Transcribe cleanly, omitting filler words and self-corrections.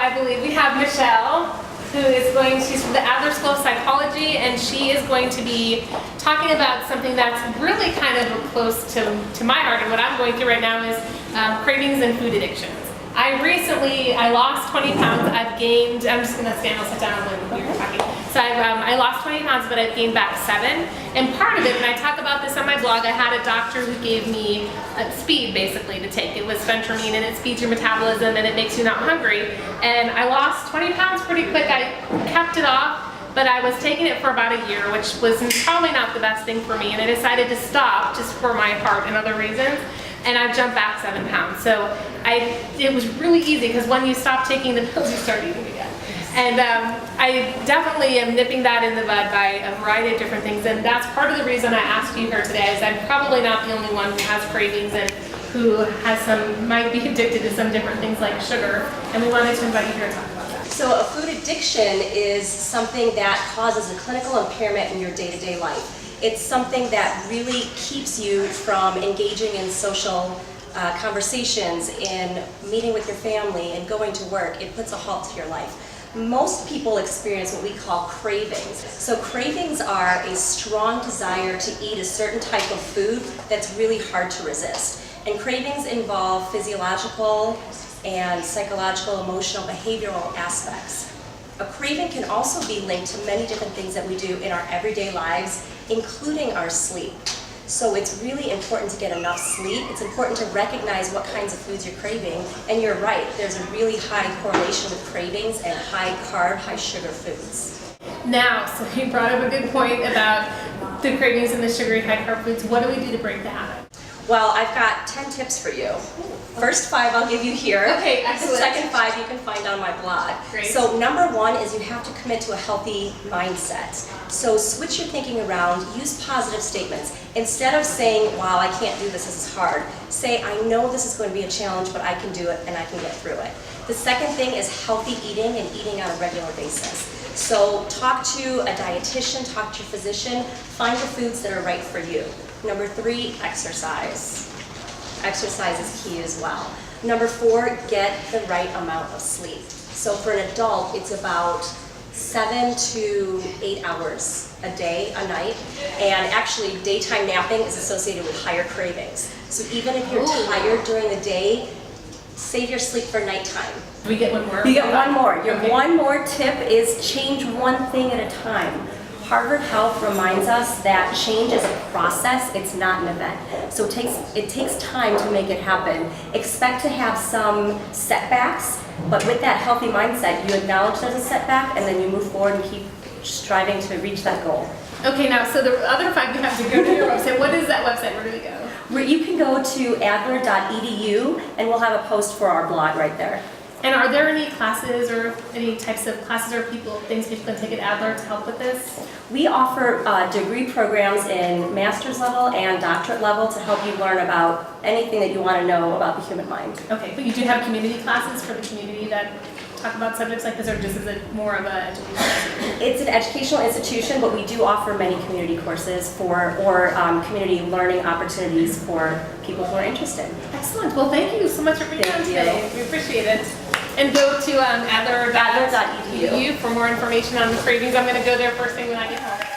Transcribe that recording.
I believe we have Michele, who is she's from the Adler School of Psychology, and she is going to be talking about something that's really kind of close to my heart, and what I'm going through right now is cravings and food addictions. I lost 20 pounds. I've gained, I'm just going to stand and sit down when you're talking. So I lost 20 pounds, but I've gained back 7. And part of it, and I talk about this on my blog, I had a doctor who gave me speed basically to take. It was phentermine, and it speeds your metabolism and it makes you not hungry. And I lost 20 pounds pretty quick. I kept it off, but I was taking it for about a year, which was probably not the best thing for me. And I decided to stop just for my heart and other reasons. And I've jumped back 7 pounds. So it was really easy, because when you stop taking the pills, you start eating again. And I definitely am nipping that in the bud by a variety of different things. And that's part of the reason I asked you here today, is I'm probably not the only one who has cravings and who might be addicted to some different things like sugar. And we wanted to invite you here to talk about that. So a food addiction is something that causes a clinical impairment in your day-to-day life. It's something that really keeps you from engaging in social conversations, in meeting with your family, and going to work. It puts a halt to your life. Most people experience what we call cravings. So cravings are a strong desire to eat a certain type of food that's really hard to resist. And cravings involve physiological and psychological, emotional, behavioral aspects. A craving can also be linked to many different things that we do in our everyday lives, including our sleep. So it's really important to get enough sleep. It's important to recognize what kinds of foods you're craving. And you're right, there's a really high correlation with cravings and high carb, high sugar foods. Now, so you brought up a good point about the cravings and the sugary high carb foods. What do we do to break the habit? Well, I've got 10 tips for you. First 5 I'll give you here. Okay, excellent. The second 5 you can find on my blog. Great. So number 1 is you have to commit to a healthy mindset. So switch your thinking around, use positive statements. Instead of saying, wow, I can't do this is hard, say, I know this is going to be a challenge, but I can do it and I can get through it. The second thing is healthy eating, and eating on a regular basis. So talk to a dietitian, talk to your physician, find the foods that are right for you. Number 3, exercise. Exercise is key as well. Number 4, get the right amount of sleep. So for an adult, it's about 7 to 8 hours a day, a night. And actually, daytime napping is associated with higher cravings. So even if you're tired during the day, save your sleep for nighttime. We get one more? You get one more. Your Okay. one more tip is change one thing at a time. Harvard Health reminds us that change is a process, it's not an event. So it takes time to make it happen. Expect to have some setbacks, but with that healthy mindset, you acknowledge there's a setback, and then you move forward and keep striving to reach that goal. Okay, now, so the other 5, you have to go to your website. What is that website? Where do we go? You can go to adler.edu, and we'll have a post for our blog right there. And are there any classes or any types of classes or things people can take at Adler to help with this? We offer degree programs in master's level and doctorate level to help you learn about anything that you want to know about the human mind. Okay, but you do have community classes for the community that talk about subjects like this, or just is it more of an education? It's an educational institution, but we do offer many community courses or community learning opportunities for people who are interested. Excellent. Well, thank you so much for being on today. We appreciate it. And go to adler.edu for more information on the cravings. I'm going to go there first thing when I get home.